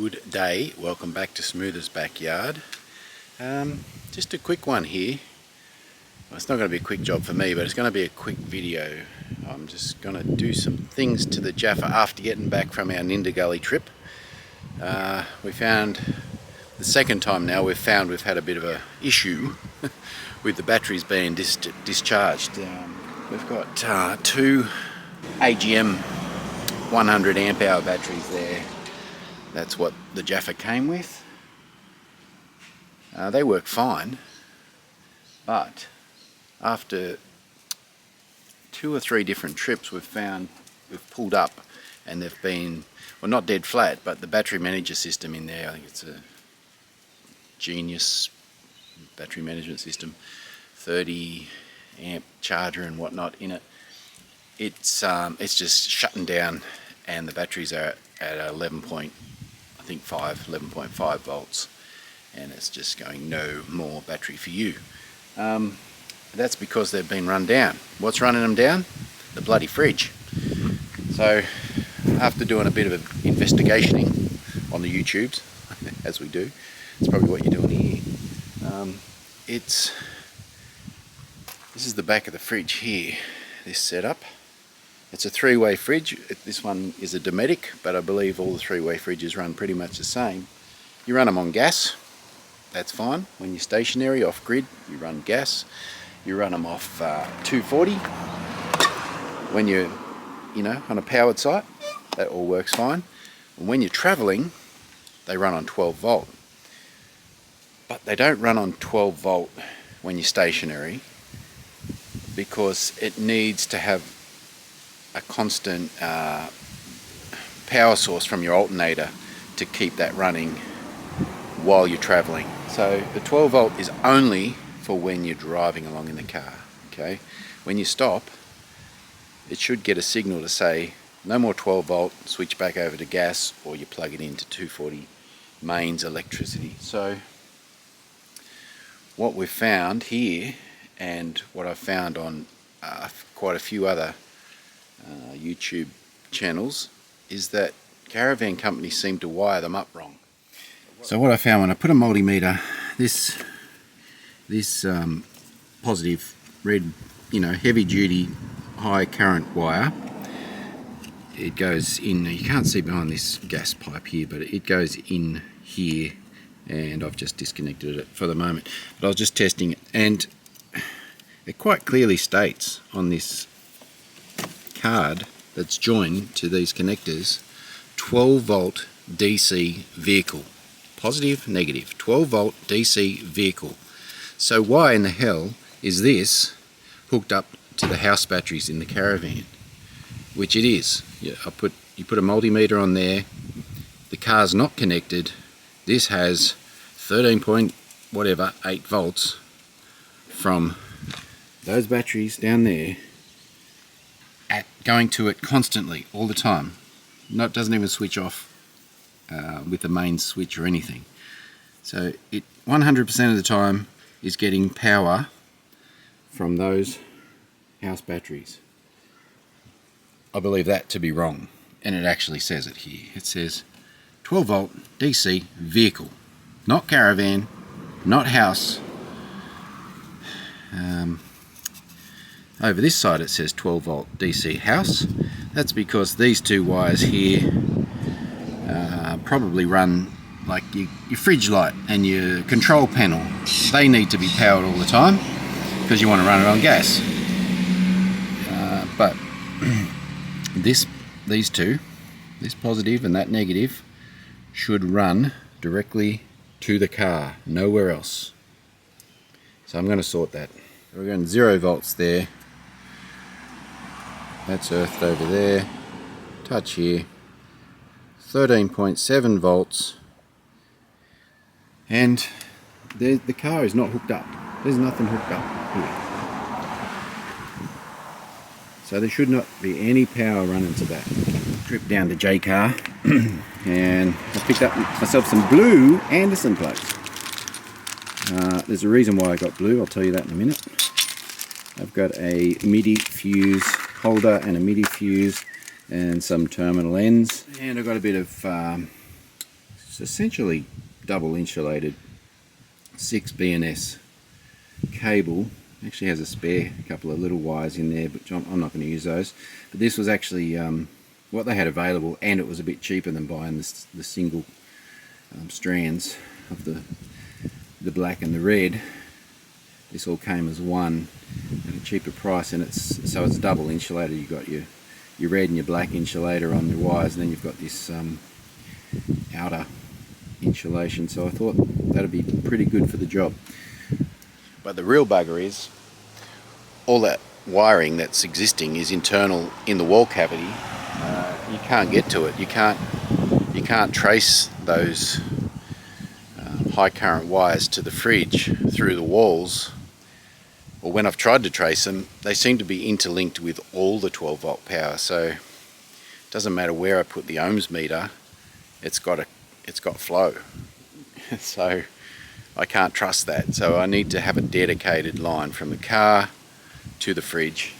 Good day, welcome back to Smoother's Backyard. Just a quick one here. Well, it's not going to be a quick job for me, but it's going to be a quick video. I'm just going to do some things to the Jaffa after getting back from our Ninda Gully trip. We found, the second time now, we've had a bit of a issue with the batteries being discharged. We've got two AGM 100 amp hour batteries there. That's what the Jaffa came with. They work fine, but after 2 or 3 different trips we've pulled up and they've been, well, not dead flat, but the battery manager system in there, I think it's a Genius battery management system, 30 amp charger and whatnot in it. It's just shutting down, and the batteries are at 11.5 volts, and it's just going no more battery for you. That's because they've been run down. What's running them down? The bloody fridge. So after doing a bit of investigationing on the YouTubes, as we do, it's probably what you're doing here. This is the back of the fridge here, this setup. It's a 3-way fridge. This one is a Dometic, but I believe all the 3-way fridges run pretty much the same. You run them on gas, that's fine. When you're stationary, off grid, you run gas. You run them off 240. When you're, on a powered site, that all works fine. And when you're traveling, they run on 12 volt. But they don't run on 12 volt when you're stationary, because it needs to have a constant power source from your alternator to keep that running while you're traveling. So the 12 volt is only for when you're driving along in the car. Okay, when you stop, it should get a signal to say no more 12 volt, switch back over to gas, or you plug it into 240 mains electricity. So what we've found here, and what I've found on quite a few other YouTube channels, is that caravan companies seem to wire them up wrong. So what I found when I put a multimeter, this positive red, heavy duty high current wire, it goes in, you can't see behind this gas pipe here, but it goes in here, and I've just disconnected it for the moment, but I was just testing it, and it quite clearly states on this card that's joined to these connectors, 12 volt DC vehicle. Positive, negative, 12 volt DC vehicle. So why in the hell is this hooked up to the house batteries in the caravan? Which it is. Yeah, you put a multimeter on there, the car's not connected, this has 8 volts from those batteries down there going to it constantly, all the time. It doesn't even switch off with the main switch or anything. So it 100% of the time is getting power from those house batteries. I believe that to be wrong, and it actually says it here. It says 12 volt DC vehicle, not caravan, not house. Over this side it says 12 volt DC house. That's because these two wires here probably run like your fridge light and your control panel. They need to be powered all the time because you want to run it on gas. But these two, this positive and that negative, should run directly to the car, nowhere else. So I'm going to sort that. We're going 0 volts there. That's earthed over there. Touch here. 13.7 volts. And the car is not hooked up. There's nothing hooked up here. So there should not be any power running to that. Trip down to J Car and I picked up myself some blue Anderson plugs. There's a reason why I got blue, I'll tell you that in a minute. I've got a MIDI fuse holder and a MIDI fuse and some terminal ends, and I've got a bit of It's essentially double insulated 6 BNS cable. Actually has a spare couple of little wires in there, but I'm not going to use those. But this was actually what they had available, and it was a bit cheaper than buying the single strands of the black and the red. This all came as one at a cheaper price, and it's double insulated. You've got your red and your black insulator on the wires, and then you've got this outer insulation. So I thought that'd be pretty good for the job. But the real bugger is all that wiring that's existing is internal in the wall cavity. You can't get to it. You can't trace those high current wires to the fridge through the walls. Or when I've tried to trace them, they seem to be interlinked with all the 12 volt power. So it doesn't matter where I put the ohms meter, it's got flow. So I can't trust that. So I need to have a dedicated line from the car to the fridge,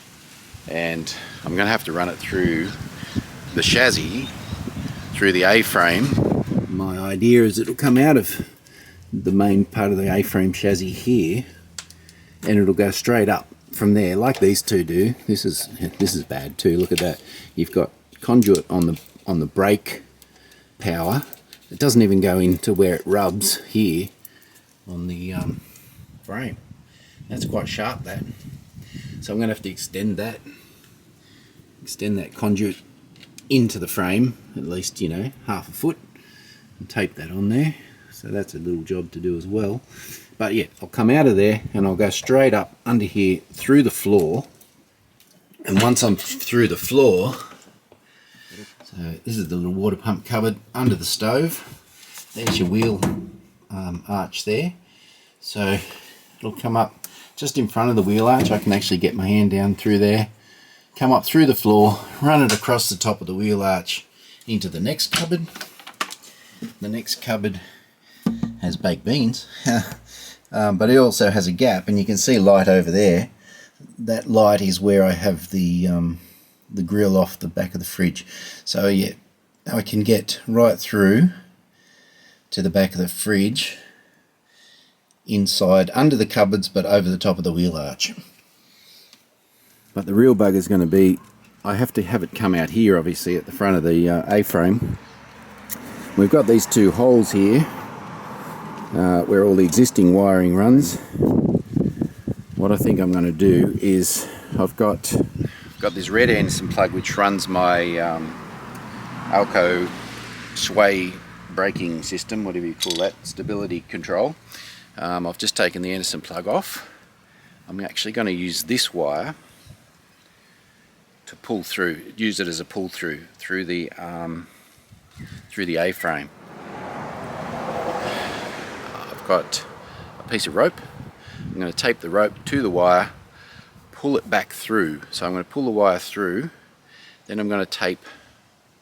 and I'm going to have to run it through the chassis, through the A-frame. My idea is it'll come out of the main part of the A-frame chassis here, and it'll go straight up from there, like these two do. This is bad too. Look at that. You've got conduit on the brake power. It doesn't even go into where it rubs here on the frame. That's quite sharp, that. So I'm going to have to extend that conduit into the frame, at least, you know, half a foot, and tape that on there. So that's a little job to do as well. But yeah, I'll come out of there and I'll go straight up under here through the floor. And once I'm through the floor, so this is the little water pump cupboard under the stove. There's your wheel arch there. So it'll come up just in front of the wheel arch. I can actually get my hand down through there, come up through the floor, run it across the top of the wheel arch into the next cupboard. The next cupboard has baked beans, but it also has a gap, and you can see light over there. That light is where I have the grill off the back of the fridge. So yeah, I can get right through to the back of the fridge, inside, under the cupboards, but over the top of the wheel arch. But the real bug is going to be, I have to have it come out here, obviously, at the front of the A-frame. We've got these two holes here where all the existing wiring runs. What I think I'm going to do is, I've got this red Anderson plug which runs my Alco sway braking system, whatever you call that, stability control. I've just taken the Anderson plug off. I'm actually going to use this wire to pull through, use it as a pull through the A-frame. I've got a piece of rope. I'm going to tape the rope to the wire, pull it back through. So I'm going to pull the wire through, then I'm going to tape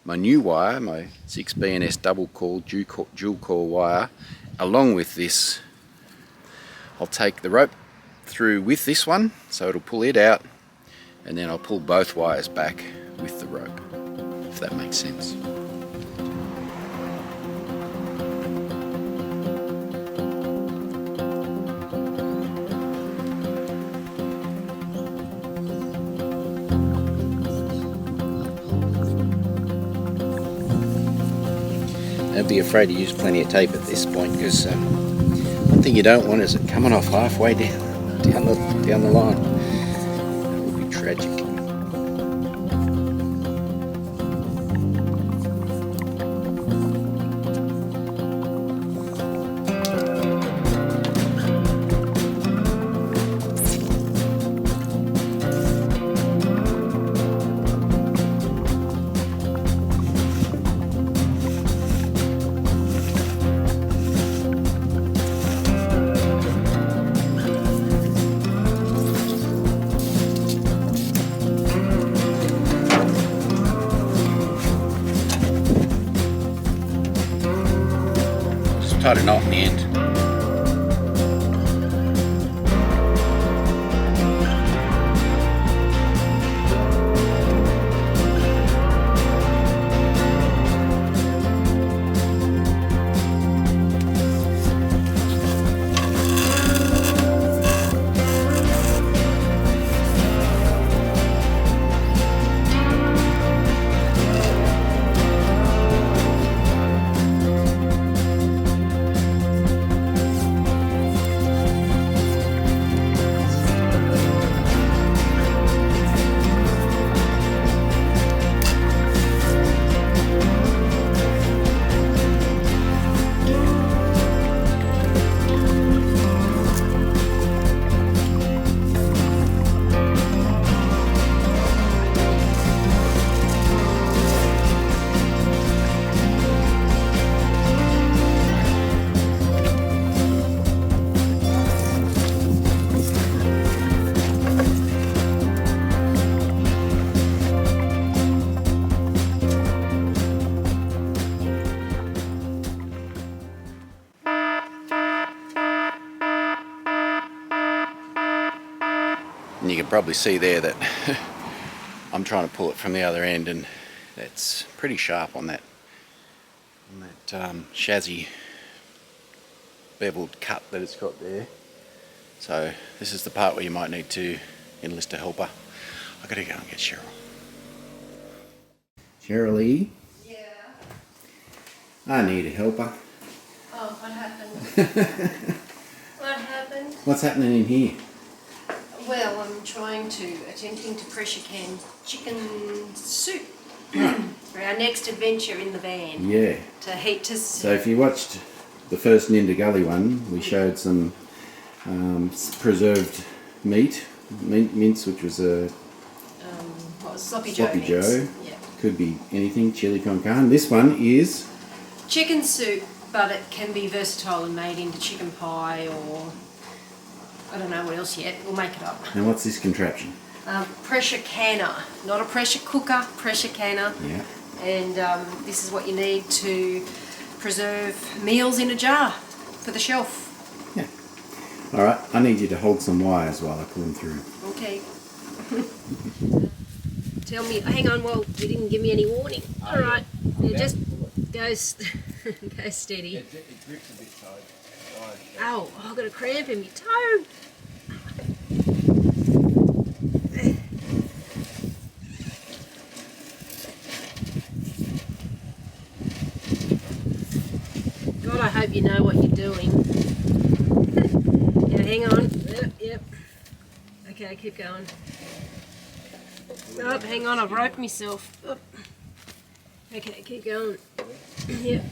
my new wire, my 6 BNS double coil, dual coil wire, along with this. I'll take the rope through with this one, so it'll pull it out, and then I'll pull both wires back with the rope, if that makes sense. Don't be afraid to use plenty of tape at this point, because one thing you don't want is it coming off halfway down the line. That would be tragic. Tied a knot in the end. And you can probably see there that I'm trying to pull it from the other end, and that's pretty sharp on that chassis beveled cut that it's got there. So this is the part where you might need to enlist a helper. I've got to go and get Cheryl. Cheryl-y? Yeah. I need a helper. Oh, what happened? What happened? What's happening in here? Well, I'm attempting to pressure can chicken soup for our next adventure in the van. Yeah. So if you watched the first Ninda Gully one, we showed some preserved mince, which was a what was Sloppy Joe. Yeah. Could be anything, chili con carne. This one is chicken soup, but it can be versatile and made into chicken pie, or I don't know what else yet. We'll make it up. And what's this contraption? Pressure canner, not a pressure cooker, pressure canner. Yeah. And this is what you need to preserve meals in a jar for the shelf. Yeah. All right. I need you to hold some wires while I pull them through. Okay. Tell me. Hang on. Well, you didn't give me any warning. All right. Yeah, just go steady. It grips a bit tight. Ow! I've got a cramp in my toe. God, I hope you know what you're doing. Yeah, hang on. Yep. Okay, keep going. Oh, hang on, I've roped myself. Oh. Okay, keep going. Yep.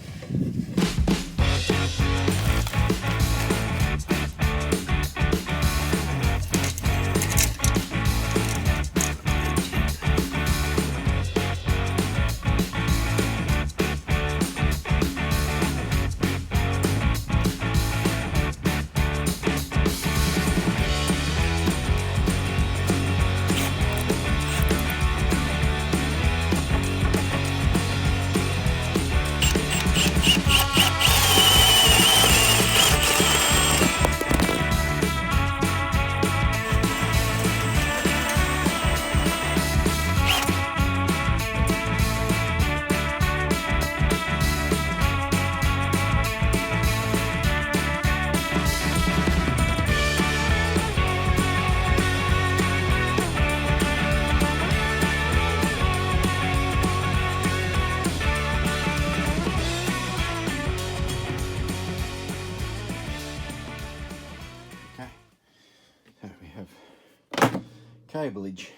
Cableage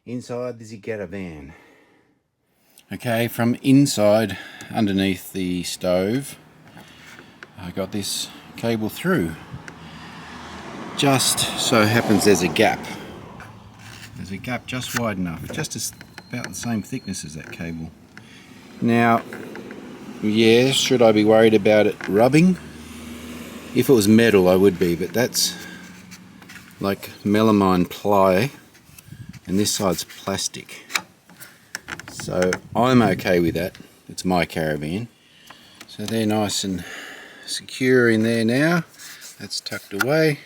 inside the caravan. Okay, from inside underneath the stove I got this cable through. Just so happens there's a gap just wide enough, just about the same thickness as that cable. Now, yeah, should I be worried about it rubbing? If it was metal I would be, but that's like melamine ply and this side's plastic, so I'm okay with that. It's my caravan, so they're nice and secure in there now. That's tucked away.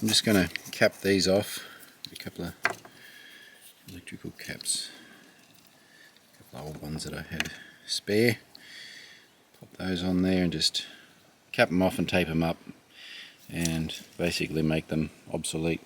I'm just going to cap these off, a couple of electrical caps, a couple of old ones that I had spare. Pop those on there and just cap them off and tape them up and basically make them obsolete.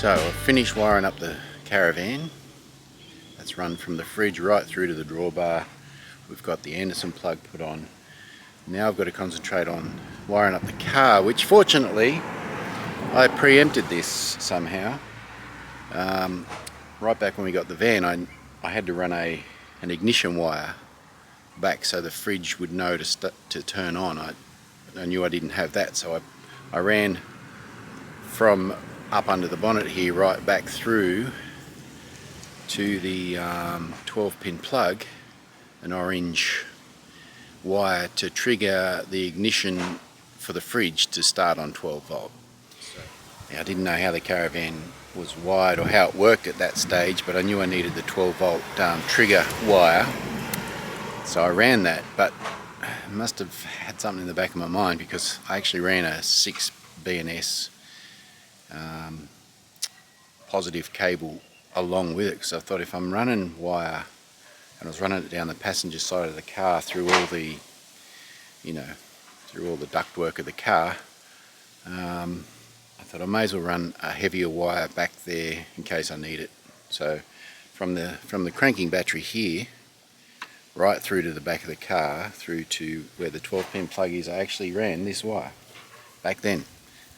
So I've finished wiring up the caravan. That's run from the fridge right through to the drawbar. We've got the Anderson plug put on. Now I've got to concentrate on wiring up the car, which fortunately I preempted this somehow. Right back when we got the van, I had to run an ignition wire back so the fridge would know to turn on. I knew I didn't have that, so I ran from up under the bonnet here right back through to the 12-pin plug, an orange wire to trigger the ignition for the fridge to start on 12 volt. Now, I didn't know how the caravan was wired or how it worked at that stage, but I knew I needed the 12 volt trigger wire, so I ran that. But I must have had something in the back of my mind, because I actually ran a 6 BNS positive cable along with it, because I thought if I'm running wire, and I was running it down the passenger side of the car through all the, through all the ductwork of the car, I thought I may as well run a heavier wire back there in case I need it. So from the cranking battery here right through to the back of the car, through to where the 12-pin plug is, I actually ran this wire back then.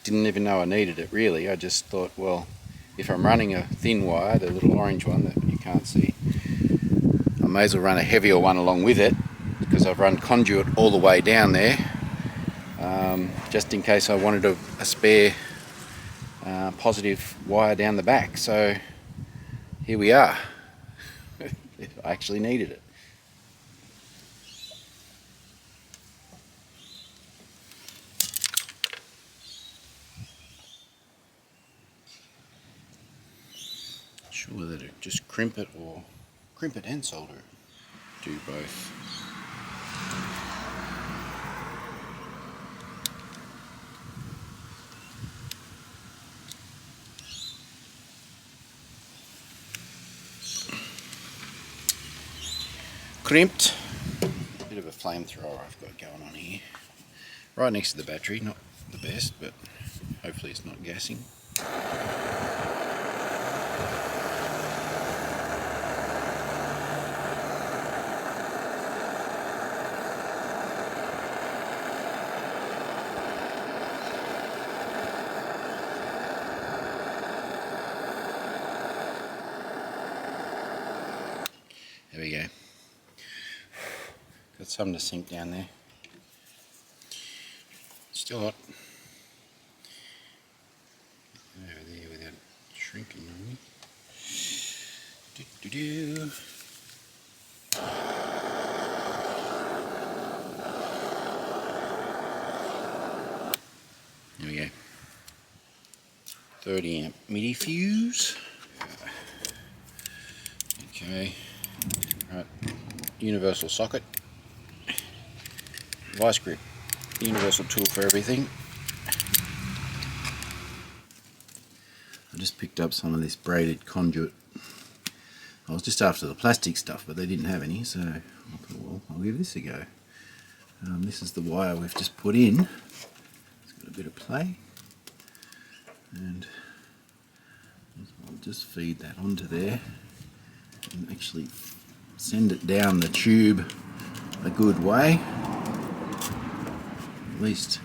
Didn't even know I needed it really. I just thought, well, if I'm running a thin wire, the little orange one that you can't see, I may as well run a heavier one along with it, because I've run conduit all the way down there, just in case I wanted a spare positive wire down the back. So here we are. I actually needed it. Sure whether to just crimp it or crimp it and solder it. Do both. Crimped. Bit of a flamethrower I've got going on here. Right next to the battery, not the best, but hopefully it's not gassing. There we go. Got something to sink down there. Still hot. Over there without shrinking on me. Do-do-do. There we go. 30 amp MIDI fuse. Okay. Right. Universal socket. Vice grip. Universal tool for everything. I just picked up some of this braided conduit. I was just after the plastic stuff, but they didn't have any, so I thought, well, I'll give this a go. This is the wire we've just put in. It's got a bit of play, and I'll just feed that onto there and actually send it down the tube a good way. At least,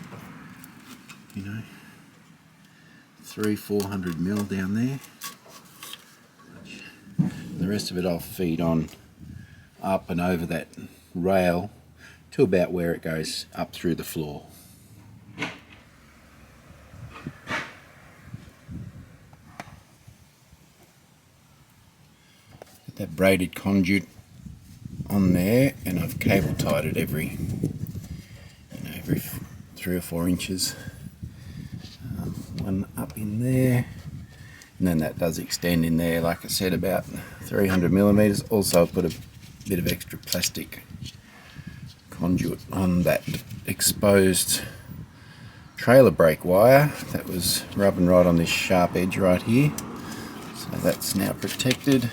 300-400 mil down there. The rest of it I'll feed on up and over that rail to about where it goes up through the floor. Get that braided conduit on there, and I've cable tied it every 3 or 4 inches. One up in there, and then that does extend in there, like I said, about 300 millimeters. Also I've put a bit of extra plastic conduit on that exposed trailer brake wire that was rubbing right on this sharp edge right here, so that's now protected.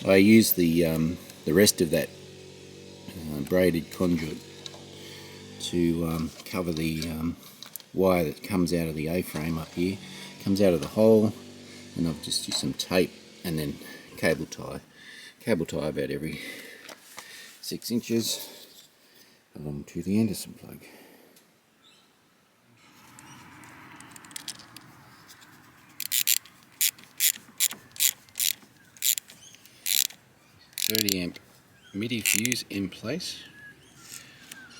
I use the rest of that braided conduit to cover the wire that comes out of the A-frame up here, comes out of the hole, and I've just used some tape and then cable tie about every 6 inches along to the Anderson plug. .30 amp MIDI fuse in place.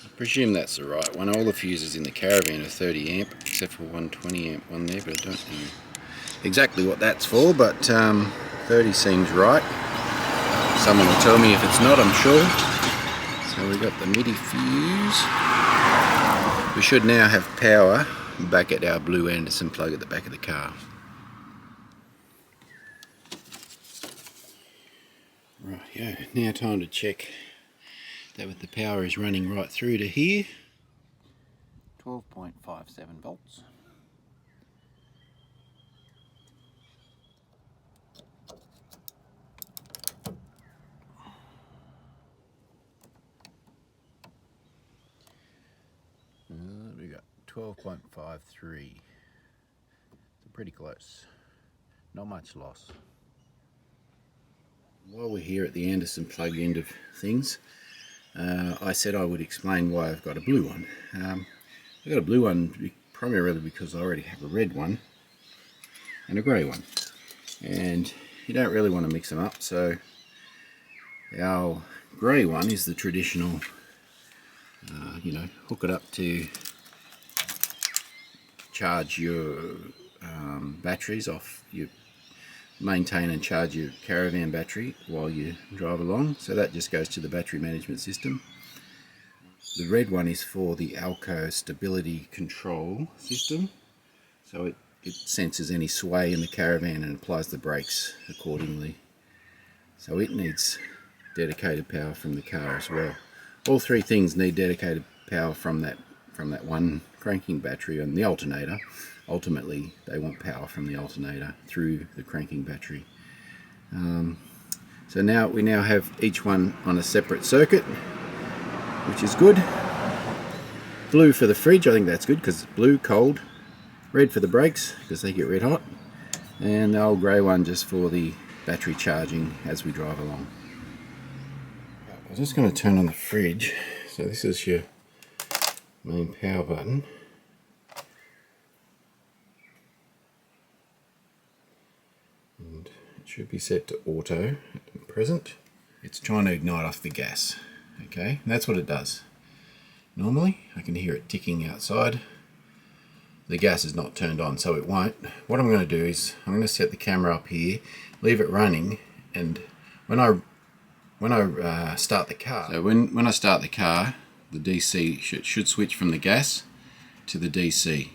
I presume that's the right one. All the fuses in the Caravan are 30 amp except for one 20 amp one there, but I don't know exactly what that's for, but 30 seems right. Someone will tell me if it's not, I'm sure. So we've got the MIDI fuse. We should now have power back at our blue Anderson plug at the back of the car. Right, yeah, now time to check that the power is running right through to here. 12.57 volts. We got 12.53. So pretty close. Not much loss. While we're here at the Anderson plug end of things, I said I would explain why I've got a blue one. I've got a blue one primarily because I already have a red one and a grey one, and you don't really want to mix them up. So our grey one is the traditional, hook it up to charge your batteries off your maintain and charge your Caravan battery while you drive along, so that just goes to the battery management system. The red one is for the Alco stability control system, so it senses any sway in the Caravan and applies the brakes accordingly. So it needs dedicated power from the car as well. All three things need dedicated power from that one cranking battery and the alternator. Ultimately, they want power from the alternator through the cranking battery. So now we have each one on a separate circuit, which is good. Blue for the fridge, I think that's good because it's blue, cold. Red for the brakes because they get red hot. And the old grey one just for the battery charging as we drive along. I'm just going to turn on the fridge. So this is your main power button. And it should be set to auto at present. It's trying to ignite off the gas. Okay, and that's what it does. Normally, I can hear it ticking outside. The gas is not turned on, so it won't. What I'm going to do is I'm going to set the camera up here, leave it running, and when I start the car, so when I start the car, the DC should switch from the gas to the DC.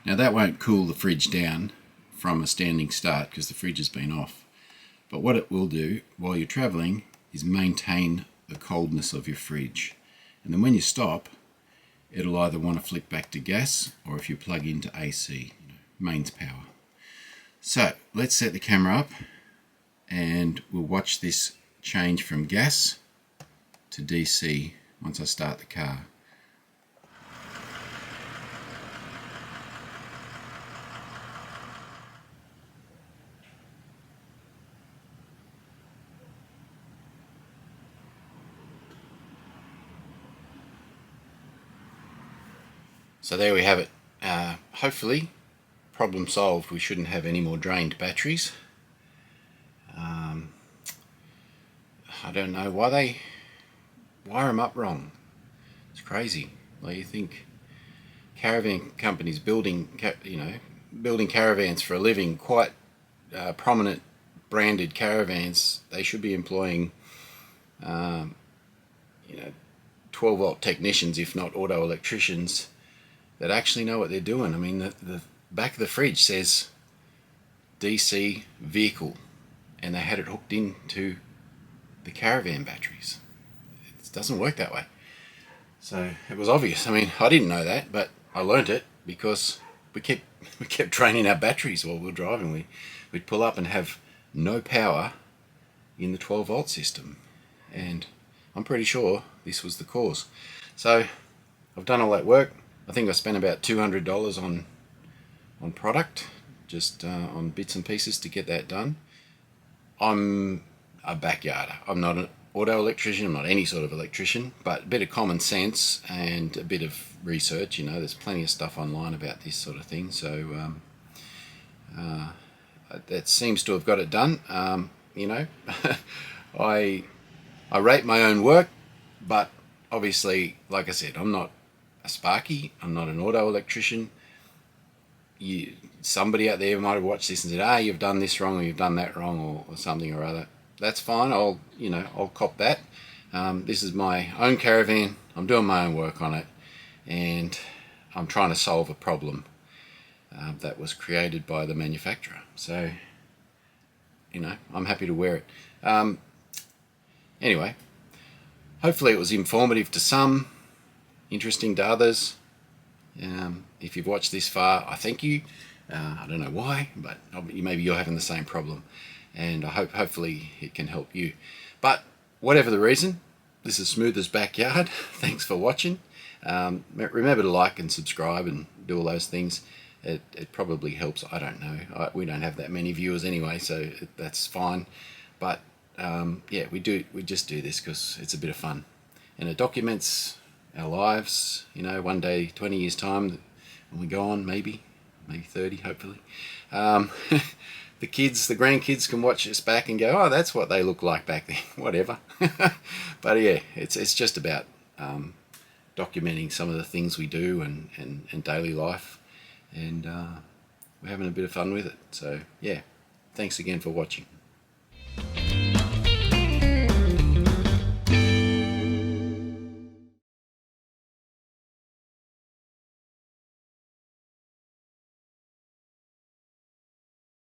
Now that won't cool the fridge down from a standing start because the fridge has been off. But what it will do while you're traveling is maintain the coldness of your fridge. And then when you stop, it'll either want to flick back to gas, or if you plug into AC, mains power. So let's set the camera up and we'll watch this change from gas to DC once I start the car. So there we have it. Hopefully, problem solved. We shouldn't have any more drained batteries. I don't know why they wire them up wrong. It's crazy. Like, you think caravan companies building caravans for a living, quite prominent branded caravans, they should be employing 12-volt technicians, if not auto electricians, that actually know what they're doing. I mean, the back of the fridge says DC vehicle, and they had it hooked into the Caravan batteries. It doesn't work that way. So it was obvious. I mean, I didn't know that, but I learnt it because we kept draining our batteries while we were driving. We'd pull up and have no power in the 12-volt system, and I'm pretty sure this was the cause. So I've done all that work. I think I spent about $200 on product, just on bits and pieces to get that done. I'm a backyarder. I'm not an auto electrician. I'm not any sort of electrician, but a bit of common sense and a bit of research. You know, there's plenty of stuff online about this sort of thing. So that seems to have got it done. You know, I rate my own work, but obviously, like I said, I'm not a Sparky. I'm not an auto electrician. Somebody out there might have watched this and said, you've done this wrong or you've done that wrong or something or other. That's fine. I'll cop that. This is my own caravan. I'm doing my own work on it, and I'm trying to solve a problem that was created by the manufacturer. So, I'm happy to wear it. Anyway, hopefully it was informative to some, interesting to others. If you've watched this far, I thank you. I don't know why, but maybe you're having the same problem, and I hopefully it can help you. But whatever the reason, this is Smooth as Backyard. Thanks for watching. Remember to like and subscribe and do all those things. It probably helps. I don't know. We don't have that many viewers anyway, so that's fine. But yeah, we just do this because it's a bit of fun, and it documents our lives. One day, 20 years time, when we go on, maybe 30, hopefully. The grandkids can watch us back and go, that's what they look like back then. Whatever. But yeah, it's just about documenting some of the things we do and daily life, and we're having a bit of fun with it. So yeah, thanks again for watching.